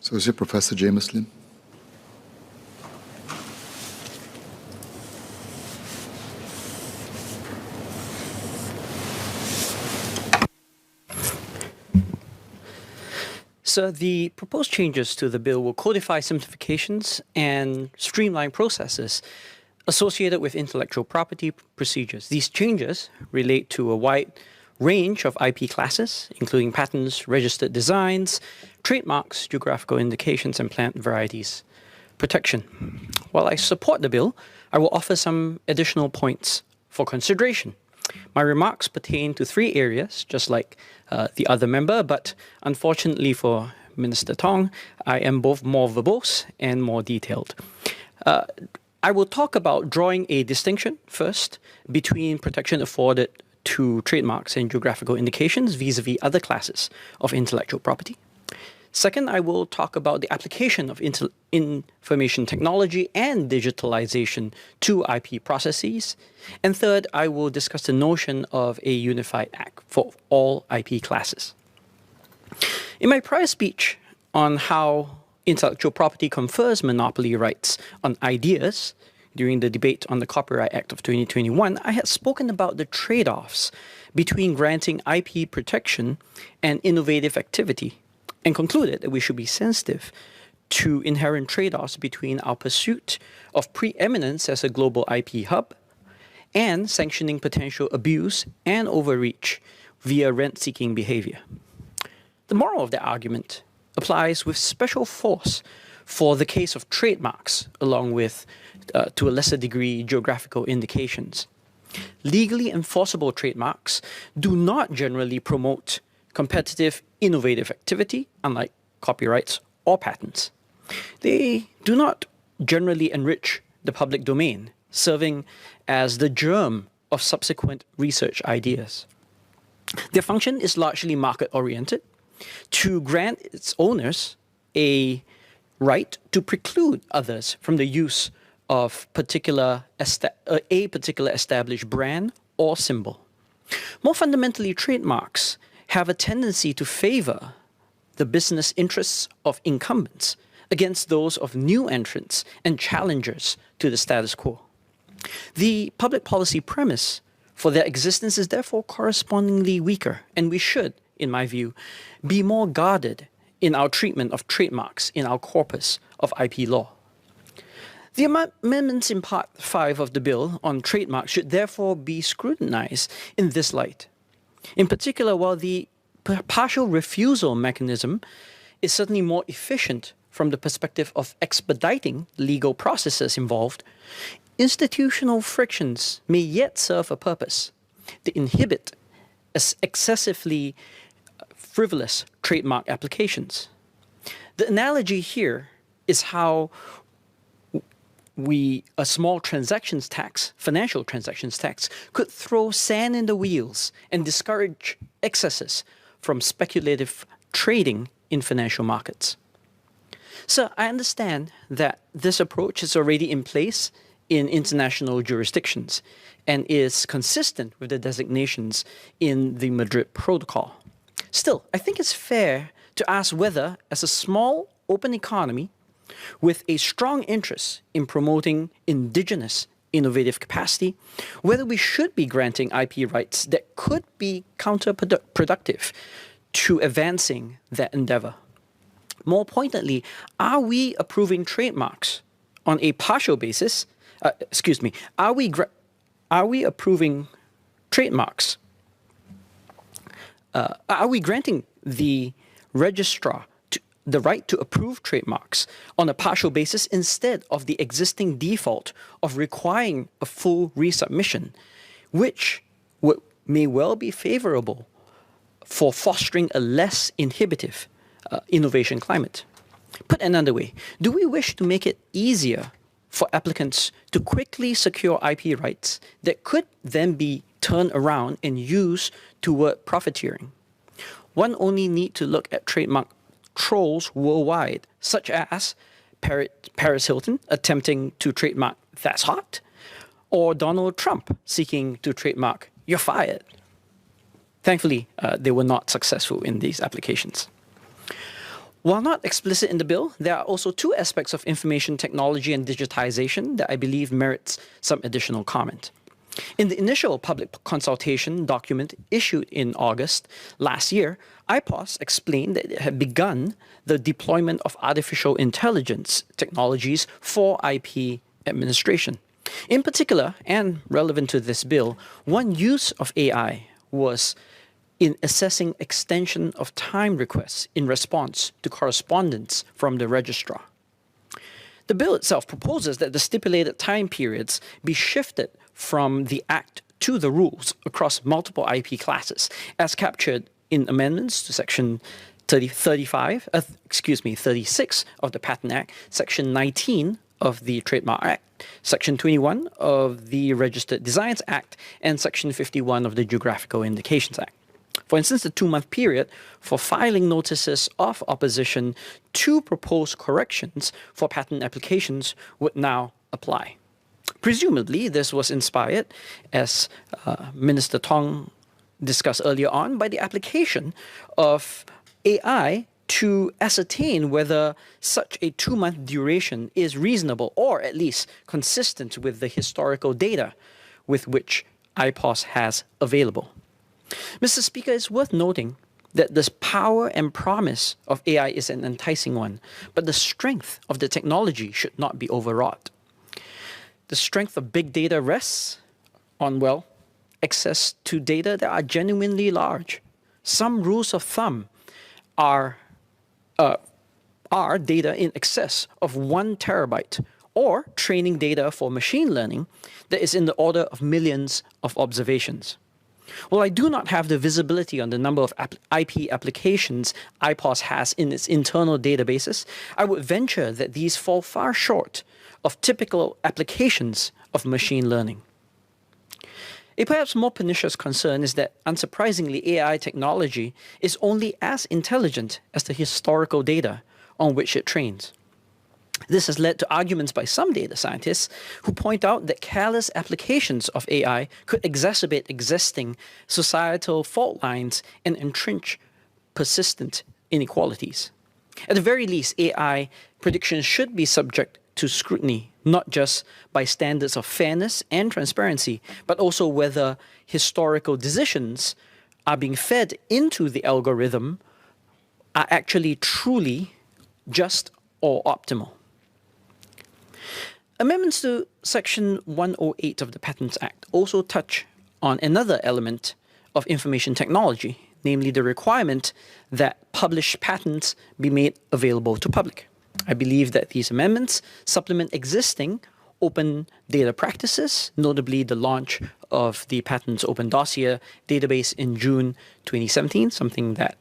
Associate Professor Jamus. So the proposed changes to the bill will codify simplifications and streamline processes associated with intellectual property procedures. These changes relate to a wide range of IP classes, including patents, registered designs, trademarks, geographical indications, and plant varieties protection. While I support the bill, I will offer some additional points for consideration. My remarks pertain to three areas, just like the other member, but unfortunately for Minister Tong, I am both more verbose and more detailed. I will talk about drawing a distinction first between protection afforded to trademarks and geographical indications vis-a-vis other classes of intellectual property. Second, I will talk about the application of information technology and digitalization to IP processes. And third, I will discuss the notion of a unified act for all IP classes. In my prior speech on how intellectual property confers monopoly rights on ideas during the debate on the Copyright Act of 2021, I had spoken about the trade-offs between granting IP protection and innovative activity, and concluded that we should be sensitive to inherent trade-offs between our pursuit of preeminence as a global IP hub and sanctioning potential abuse and overreach via rent-seeking behavior. The moral of that argument applies with special force for the case of trademarks, along with, to a lesser degree, geographical indications. Legally enforceable trademarks do not generally promote competitive, innovative activity, unlike copyrights or patents. They do not generally enrich the public domain, serving as the germ of subsequent research ideas. Their function is largely market-oriented, to grant its owners a right to preclude others from the use of a particular established brand or symbol. More fundamentally, trademarks have a tendency to favor the business interests of incumbents against those of new entrants and challengers to the status quo. The public policy premise for their existence is therefore correspondingly weaker, and we should, in my view, be more guarded in our treatment of trademarks in our corpus of IP law. The amendments in Part 5 of the bill on trademarks should therefore be scrutinized in this light. In particular, while the partial refusal mechanism is certainly more efficient from the perspective of expediting legal processes involved, institutional frictions may yet serve a purpose to inhibit excessively frivolous trademark applications. The analogy here is how a small transactions tax, financial transactions tax, could throw sand in the wheels and discourage excesses from speculative trading in financial markets. So I understand that this approach is already in place in international jurisdictions and is consistent with the designations in the Madrid Protocol. Still, I think it's fair to ask whether, as a small open economy with a strong interest in promoting indigenous innovative capacity, whether we should be granting IP rights that could be counterproductive to advancing that endeavor. More pointedly, are we approving trademarks on a partial basis? Are we approving trademarks? Are we granting the registrar the right to approve trademarks on a partial basis instead of the existing default of requiring a full resubmission, which may well be favorable for fostering a less inhibitive innovation climate? Put another way, do we wish to make it easier for applicants to quickly secure IP rights that could then be turned around and used toward profiteering? One only need to look at trademark trolls worldwide, such as Paris Hilton attempting to trademark "That's hot," or Donald Trump seeking to trademark "You're fired." Thankfully, they were not successful in these applications. While not explicit in the bill, there are also two aspects of information technology and digitization that I believe merits some additional comment. In the initial public consultation document issued in August last year, IPOS explained that it had begun the deployment of artificial intelligence technologies for IP administration. In particular, and relevant to this bill, one use of AI was in assessing extension of time requests in response to correspondence from the registrar. The bill itself proposes that the stipulated time periods be shifted from the Act to the rules across multiple IP classes, as captured in amendments to Section 36 of the Patent Act, Section 19 of the Trademark Act, Section 21 of the Registered Designs Act, and Section 51 of the Geographical Indications Act. For instance, the 2-month period for filing notices of opposition to proposed corrections for patent applications would now apply. Presumably, this was inspired, as Minister Tong discussed earlier on, by the application of AI to ascertain whether such a 2-month duration is reasonable or at least consistent with the historical data with which IPOS has available. Mr. Speaker, it's worth noting that the power and promise of AI is an enticing one, but the strength of the technology should not be overwrought. The strength of big data rests on, well, access to data that are genuinely large. Some rules of thumb are data in excess of 1 terabyte, or training data for machine learning that is in the order of millions of observations. While I do not have the visibility on the number of IP applications IPOS has in its internal databases, I would venture that these fall far short of typical applications of machine learning. A perhaps more pernicious concern is that, unsurprisingly, AI technology is only as intelligent as the historical data on which it trains. This has led to arguments by some data scientists who point out that careless applications of AI could exacerbate existing societal fault lines and entrench persistent inequalities. At the very least, AI predictions should be subject to scrutiny, not just by standards of fairness and transparency, but also whether historical decisions are being fed into the algorithm are actually truly just or optimal. Amendments to Section 108 of the Patents Act also touch on another element of information technology, namely the requirement that published patents be made available to public. I believe that these amendments supplement existing open data practices, notably the launch of the Patents Open Dossier database in June 2017, something that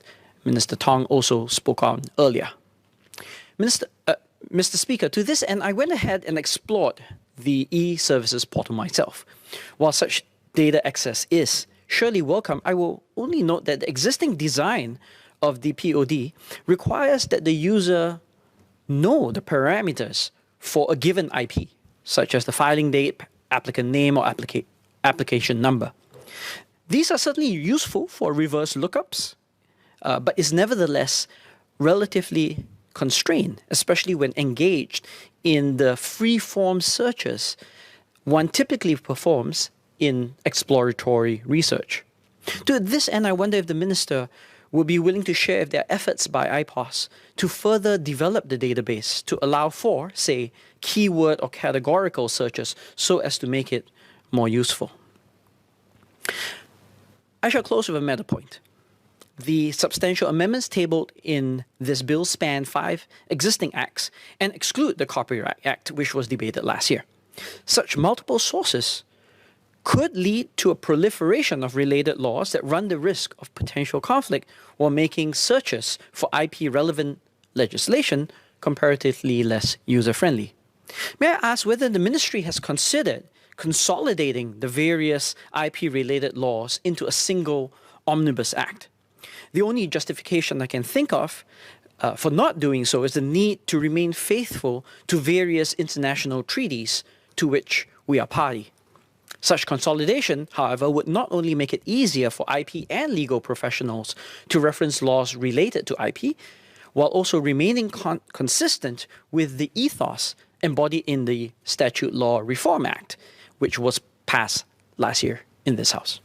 Minister Tong also spoke on earlier. Mr. Speaker, to this end, I went ahead and explored the e-services portal myself. While such data access is surely welcome, I will only note that the existing design of the POD requires that the user know the parameters for a given IP, such as the filing date, applicant name, or application number. These are certainly useful for reverse lookups, but is nevertheless relatively constrained, especially when engaged in the free-form searches one typically performs in exploratory research. To this end, I wonder if the Minister would be willing to share if there are efforts by IPOS to further develop the database to allow for, say, keyword or categorical searches so as to make it more useful. I shall close with a meta point. The substantial amendments tabled in this bill span 5 existing acts and exclude the Copyright Act, which was debated last year. Such multiple sources could lead to a proliferation of related laws that run the risk of potential conflict while making searches for IP-relevant legislation comparatively less user-friendly. May I ask whether the Ministry has considered consolidating the various IP-related laws into a single omnibus act? The only justification I can think of for not doing so is the need to remain faithful to various international treaties to which we are party. Such consolidation, however, would not only make it easier for IP and legal professionals to reference laws related to IP, while also remaining consistent with the ethos embodied in the Statute Law Reform Act, which was passed last year in this House.